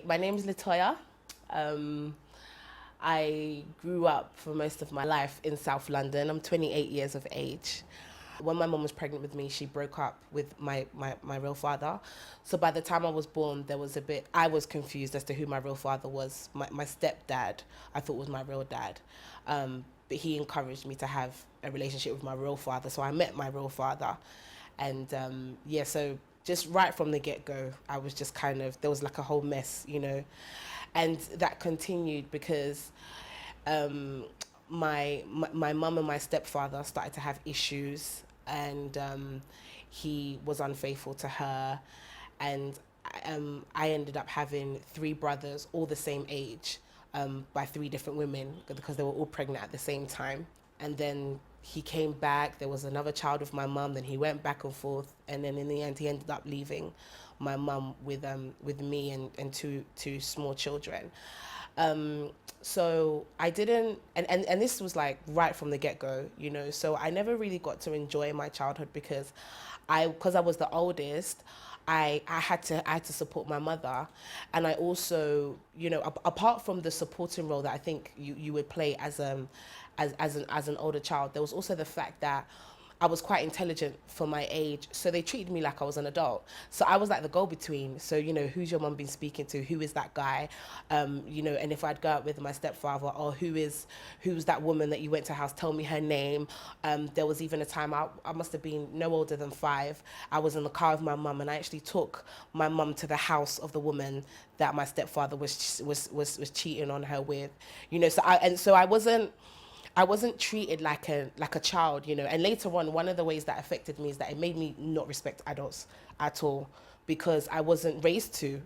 My name is Latoya. I grew up for most of my life in South London. I'm 28 years of age. When my mum was pregnant with me, she broke up with my real father. So by the time I was born, I was confused as to who my real father was. My stepdad, I thought was my real dad. But he encouraged me to have a relationship with my real father. So I met my real father. And so just right from the get-go, I was just there was like a whole mess, and that continued because my mum and my stepfather started to have issues, and he was unfaithful to her, and I ended up having 3 brothers, all the same age, by 3 different women because they were all pregnant at the same time. And then he came back, there was another child with my mum, then he went back and forth, and then in the end he ended up leaving my mum with me and two small children. So I didn't, and this was like right from the get-go, so I never really got to enjoy my childhood because I was the oldest. I had to support my mother, and I also, apart from the supporting role that I think you would play as an older child, there was also the fact that I was quite intelligent for my age, so they treated me like I was an adult. So I was like the go-between. So, who's your mum been speaking to? Who is that guy? And if I'd go out with my stepfather, or who's that woman that you went to house? Tell me her name. There was even a time I must have been no older than 5. I was in the car with my mum, and I actually took my mum to the house of the woman that my stepfather was cheating on her with. So I wasn't treated like a child, And later on, one of the ways that affected me is that it made me not respect adults at all, because I wasn't raised to,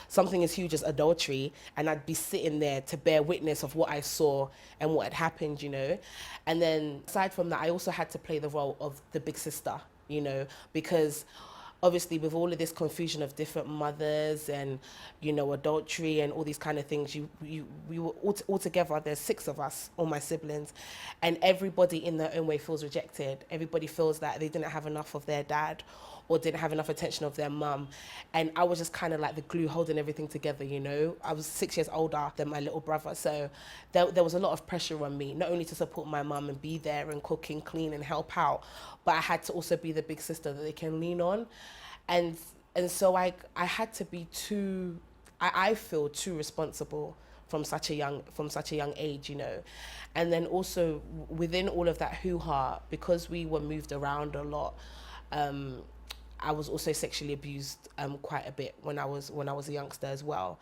something as huge as adultery, and I'd be sitting there to bear witness of what I saw and what had happened, And then aside from that, I also had to play the role of the big sister, because obviously with all of this confusion of different mothers and, adultery and all these kind of things, we were all together, there's 6 of us, all my siblings, and everybody in their own way feels rejected. Everybody feels that they didn't have enough of their dad or didn't have enough attention of their mum. And I was just kind of like the glue holding everything together, I was 6 years older than my little brother. So there was a lot of pressure on me, not only to support my mum and be there and cook and clean and help out, but I had to also be the big sister that they can lean on. And so I had to be I feel too responsible from such a young age, And then also within all of that hoo-ha, because we were moved around a lot, I was also sexually abused quite a bit when I was a youngster as well.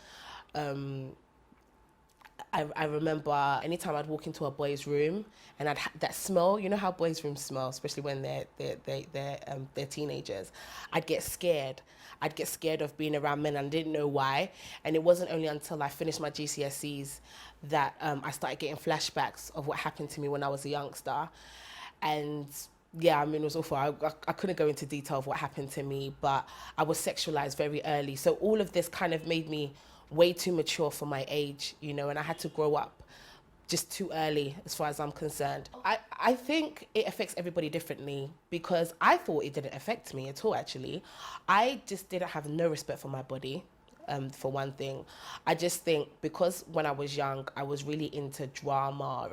I remember anytime I'd walk into a boy's room and I'd that smell, how boys' rooms smell, especially when they're teenagers. I'd get scared. I'd get scared of being around men, and I didn't know why. And it wasn't only until I finished my GCSEs that I started getting flashbacks of what happened to me when I was a youngster. And yeah, it was awful. I couldn't go into detail of what happened to me, but I was sexualized very early. So all of this kind of made me way too mature for my age, and I had to grow up just too early as far as I'm concerned. I think it affects everybody differently, because I thought it didn't affect me at all, actually. I just didn't have no respect for my body. For one thing, I just think because when I was young, I was really into drama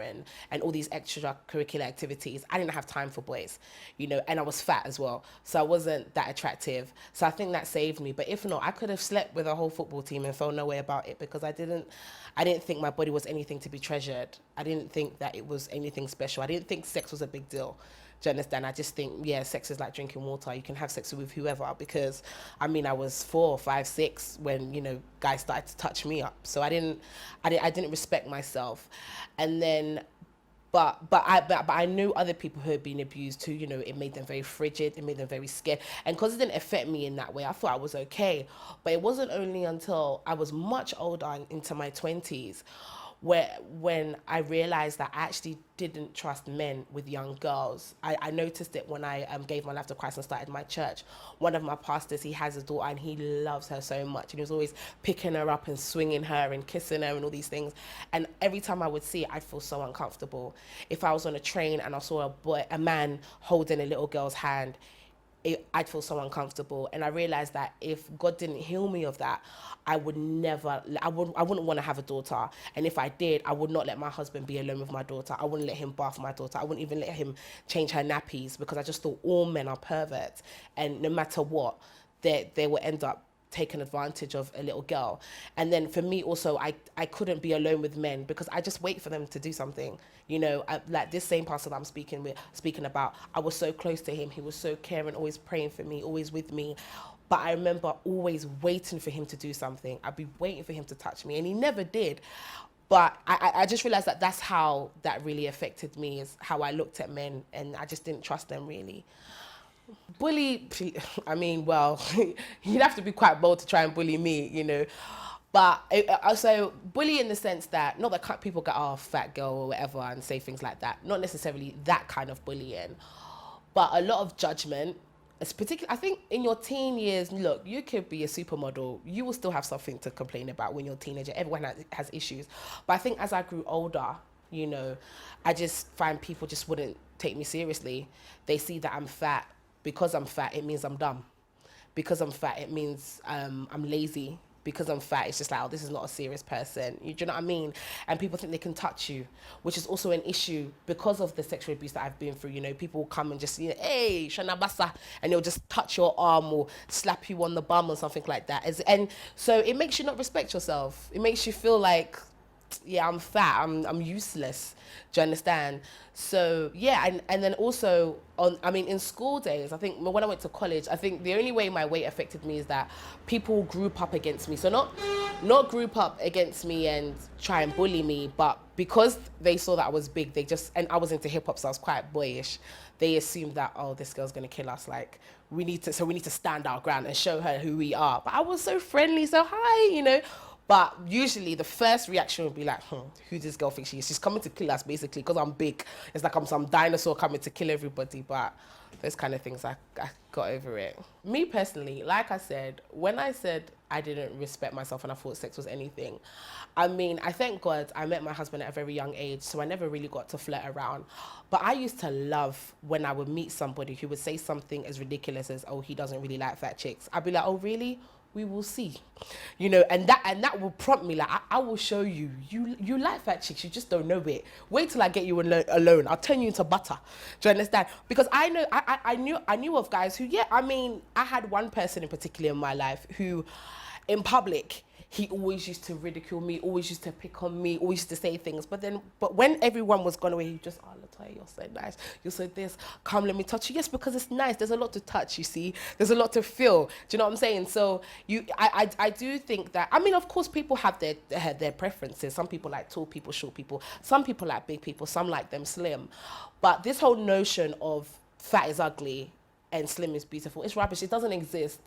and all these extracurricular activities. I didn't have time for boys, and I was fat as well. So I wasn't that attractive. So I think that saved me. But if not, I could have slept with a whole football team and felt no way about it, because I didn't think my body was anything to be treasured. I didn't think that it was anything special. I didn't think sex was a big deal. Do you understand? I just think, sex is like drinking water. You can have sex with whoever, because, I was 4, 5, 6 when, guys started to touch me up. So I didn't respect myself. And then, but I knew other people who had been abused too. It made them very frigid. It made them very scared. And because it didn't affect me in that way, I thought I was okay. But it wasn't only until I was much older, into my 20s, when I realized that I actually didn't trust men with young girls. I noticed it when I gave my life to Christ and started my church. One of my pastors, he has a daughter and he loves her so much, and he was always picking her up and swinging her and kissing her and all these things. And every time I would see it, I'd feel so uncomfortable. If I was on a train and I saw a man holding a little girl's hand, I'd feel so uncomfortable. And I realized that if God didn't heal me of that, I wouldn't want to have a daughter. And if I did, I would not let my husband be alone with my daughter. I wouldn't let him bath my daughter. I wouldn't even let him change her nappies, because I just thought all men are perverts. And no matter what, they will end up taken advantage of a little girl. And then for me also, I couldn't be alone with men, because I just wait for them to do something. Like this same pastor that I'm speaking about, I was so close to him. He was so caring, always praying for me, always with me. But I remember always waiting for him to do something. I'd be waiting for him to touch me, and he never did. But I just realized that that's how that really affected me, is how I looked at men, and I just didn't trust them really. Bully, I mean, well, you'd have to be quite bold to try and bully me. But also bully in the sense that, not that people go, oh, fat girl or whatever, and say things like that. Not necessarily that kind of bullying, but a lot of judgment. It's particularly, I think in your teen years, look, you could be a supermodel. You will still have something to complain about when you're a teenager. Everyone has issues. But I think as I grew older, I just find people just wouldn't take me seriously. They see that I'm fat. Because I'm fat, it means I'm dumb. Because I'm fat, it means I'm lazy. Because I'm fat, it's just like, oh, this is not a serious person. Do you know what I mean? And people think they can touch you, which is also an issue because of the sexual abuse that I've been through. People will come and just, hey, Shana Bassa, and they'll just touch your arm or slap you on the bum or something like that. And so it makes you not respect yourself. It makes you feel like, yeah, I'm fat, I'm useless. Do you understand? So yeah, and then also in school days, I think when I went to college, I think the only way my weight affected me is that people group up against me. So not group up against me and try and bully me, but because they saw that I was big, and I was into hip hop, so I was quite boyish. They assumed that, oh, this girl's gonna kill us. Like we need to stand our ground and show her who we are. But I was so friendly, so hi. But usually the first reaction would be like, who this girl thinks she is? She's coming to kill us, basically, because I'm big. It's like I'm some dinosaur coming to kill everybody. But those kind of things, I got over it. Me personally, like I said, when I said I didn't respect myself and I thought sex was anything, I thank God I met my husband at a very young age, so I never really got to flirt around. But I used to love when I would meet somebody who would say something as ridiculous as, oh, he doesn't really like fat chicks. I'd be like, oh, really? We will see, and that will prompt me, like, I will show you like fat chicks, you just don't know it. Wait till I get you alone. I'll turn you into butter. Do you understand? Because I knew of guys who, I had one person in particular in my life who, in public, he always used to ridicule me, always used to pick on me, always used to say things. But when everyone was gone away, he just, oh, Latoya, you're so nice. You're so this. Come, let me touch you. Yes, because it's nice. There's a lot to touch, you see. There's a lot to feel. Do you know what I'm saying? So I do think that, of course, people have their preferences. Some people like tall people, short people. Some people like big people. Some like them slim. But this whole notion of fat is ugly and slim is beautiful, it's rubbish. It doesn't exist,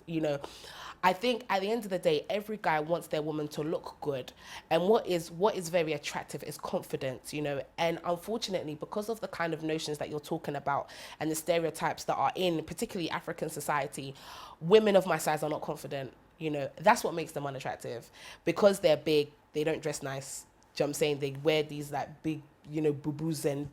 I think at the end of the day, every guy wants their woman to look good. And what is very attractive is confidence, And unfortunately, because of the kind of notions that you're talking about and the stereotypes that are in particularly African society, women of my size are not confident, That's what makes them unattractive. Because they're big, they don't dress nice. Do you know what I'm saying? They wear these like big, boo-boos, and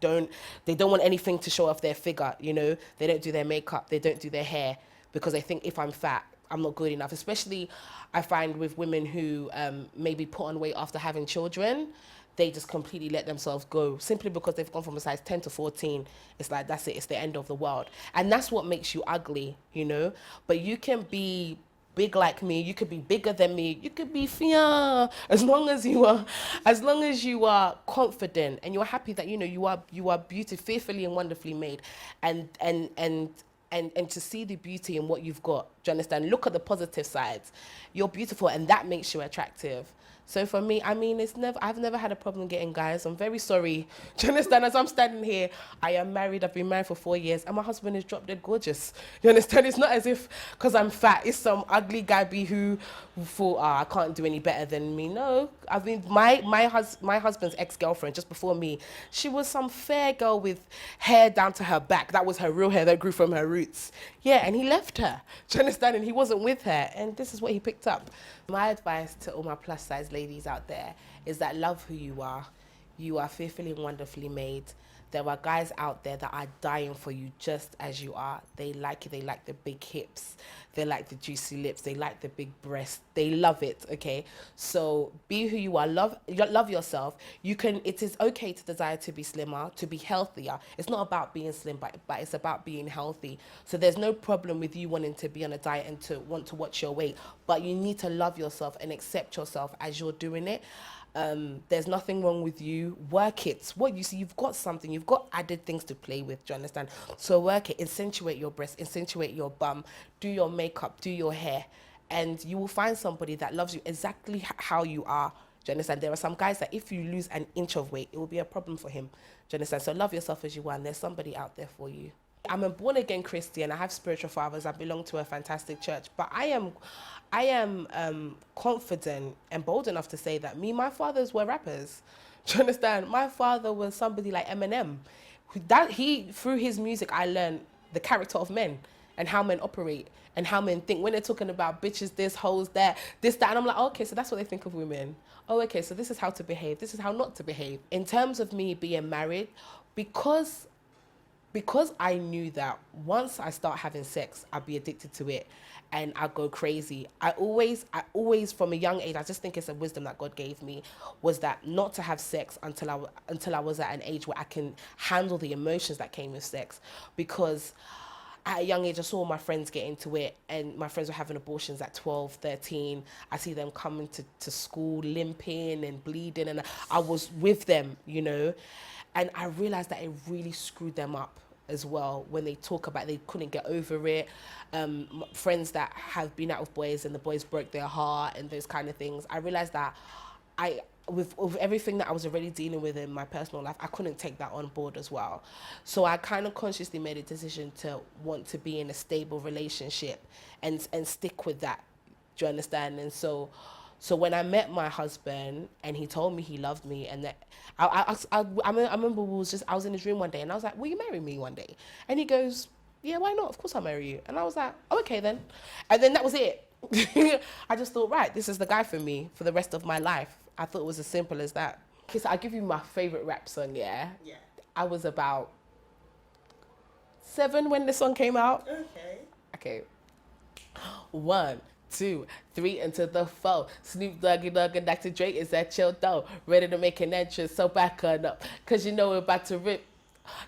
they don't want anything to show off their figure, They don't do their makeup, they don't do their hair, because they think if I'm fat, I'm not good enough. Especially I find with women who maybe put on weight after having children, they just completely let themselves go simply because they've gone from a size 10 to 14. It's like, that's it, it's the end of the world. And that's what makes you ugly, But you can be big like me, you could be bigger than me, you could be fia, as long as you are confident and you're happy that you are beautiful, fearfully and wonderfully made, and to see the beauty in what you've got. Do you understand? Look at the positive sides. You're beautiful, and that makes you attractive. So for me, I've never had a problem getting guys. I'm very sorry. Do you understand? As I'm standing here, I am married. I've been married for 4 years, and my husband is drop dead gorgeous. You understand? It's not as if because I'm fat, it's some ugly guy who thought, I can't do any better than me. No, my husband's ex-girlfriend just before me, she was some fair girl with hair down to her back. That was her real hair that grew from her roots. Yeah, and he left her. Do you understand? And he wasn't with her, and this is what he picked up. My advice to all my plus size ladies out there is that love who you are. You are fearfully and wonderfully made. There are guys out there that are dying for you just as you are. They like you. They like the big hips. They like the juicy lips. They like the big breasts. They love it. Okay. So be who you are. Love yourself. You can. It is okay to desire to be slimmer, to be healthier. It's not about being slim, but it's about being healthy. So there's no problem with you wanting to be on a diet and to want to watch your weight. But you need to love yourself and accept yourself as you're doing it. There's nothing wrong with you. Work it. What you see, you've got something. You've got added things to play with. Do you understand? So work it. Accentuate your breasts. Accentuate your bum. Do your makeup. Do your hair, and you will find somebody that loves you exactly how you are. Do you understand? There are some guys that if you lose an inch of weight, it will be a problem for him. Do you understand? So love yourself as you are, and there's somebody out there for you. I'm a born again Christian. I have spiritual fathers. I belong to a fantastic church, but I am confident and bold enough to say that my fathers were rappers. Do you understand? My father was somebody like Eminem. Through his music, I learned the character of men and how men operate and how men think. When they're talking about bitches, this, hoes, that, this, that, and I'm like, oh, okay, so that's what they think of women. Oh, okay, so this is how to behave. This is how not to behave. In terms of me being married, because I knew that once I start having sex, I'd be addicted to it and I'd go crazy. I always, from a young age, I just think it's a wisdom that God gave me, was that not to have sex until I was at an age where I can handle the emotions that came with sex. Because at a young age, I saw my friends get into it, and my friends were having abortions at 12, 13. I see them coming to school limping and bleeding, and I was with them, and I realized that it really screwed them up as well when they talk about they couldn't get over it. Friends that have been out with boys and the boys broke their heart and those kind of things. I realized that with everything that I was already dealing with in my personal life, I couldn't take that on board as well. So I kind of consciously made a decision to want to be in a stable relationship and stick with that. Do you understand? And so when I met my husband and he told me he loved me, and that I remember I was in his room one day and I was like, will you marry me one day? And he goes, yeah, why not? Of course I'll marry you. And I was like, oh, okay then. And then that was it. I just thought, right, this is the guy for me for the rest of my life. I thought it was as simple as that. Okay, so I'll give you my favorite rap song, yeah? Yeah. I was about 7 when the song came out. Okay. 1, 2, 3 into the 4. Snoop Doggy Dogg and Dr. Dre is at your door, ready to make an entrance, so back on up, cause you know we're about to rip.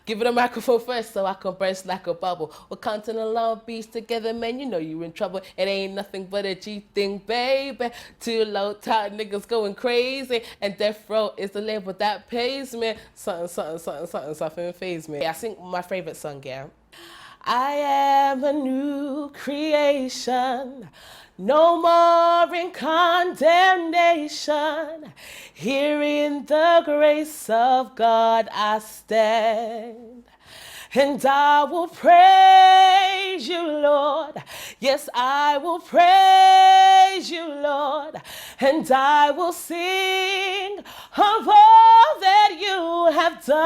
Give it a microphone first so I can burst like a bubble. We're counting a Long Beach together, man, you know you in trouble. It ain't nothing but a G thing, baby. 2 low top niggas going crazy, and Death Row is the label that pays me. Something phase me. I sing my favorite song, yeah. I am a new creation, no more in condemnation. Here in the grace of God I stand, and I will praise you, Lord. Yes, I will praise you, Lord, and I will sing of all that you have done.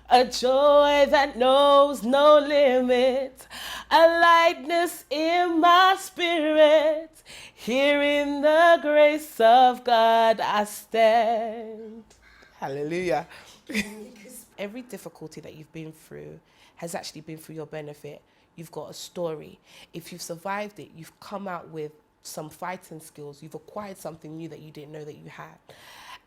A joy that knows no limit, a lightness in my spirit. Here in the grace of God I stand. Hallelujah. Every difficulty that you've been through has actually been for your benefit. You've got a story. If you've survived it, you've come out with some fighting skills. You've acquired something new that you didn't know that you had.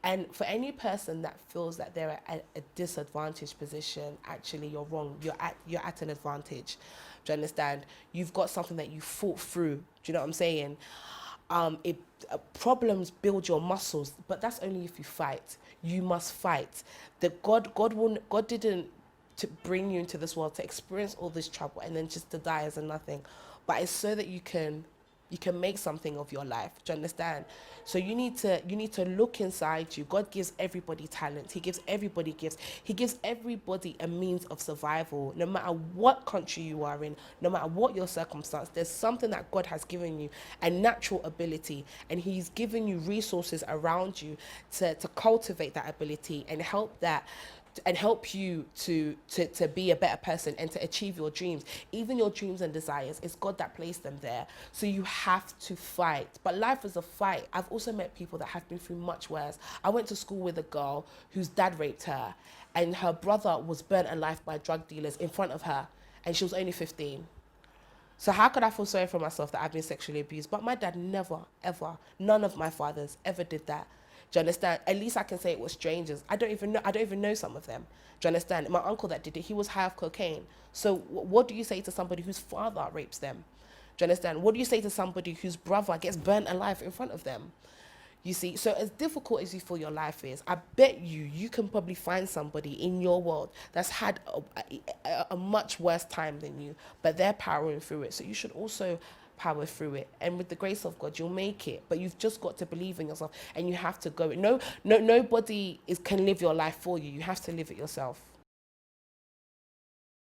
And for any person that feels that they're at a disadvantaged position, actually you're wrong. You're at an advantage. Do you understand? You've got something that you fought through. Do you know what I'm saying? Problems build your muscles, but that's only if you fight. You must fight. God didn't to bring you into this world to experience all this trouble and then just to die as a nothing, but it's so that you can make something of your life. Do you understand? So you need to look inside you. God gives everybody talent. He gives everybody gifts. He gives everybody a means of survival. No matter what country you are in, no matter what your circumstance, there's something that God has given you, a natural ability, and He's given you resources around you to cultivate that ability and help that and help you to be a better person and to achieve your dreams, even your dreams and desires. It's God that placed them there. So you have to fight. But life is a fight. I've also met people that have been through much worse. I went to school with a girl whose dad raped her, and her brother was burnt alive by drug dealers in front of her, and she was only 15. So how could I feel sorry for myself that I've been sexually abused? But my dad never, ever, none of my fathers ever did that. Do you understand? At least I can say it was strangers. I don't even know some of them. Do you understand? My uncle that did it, he was high off cocaine. So what do you say to somebody whose father rapes them? Do you understand? What do you say to somebody whose brother gets burnt alive in front of them? You see, so as difficult as you feel your life is, I bet you can probably find somebody in your world that's had a much worse time than you, but they're powering through it. So you should also power through it, and with the grace of God, you'll make it. But you've just got to believe in yourself, and you have to go. Nobody can live your life for you. You have to live it yourself.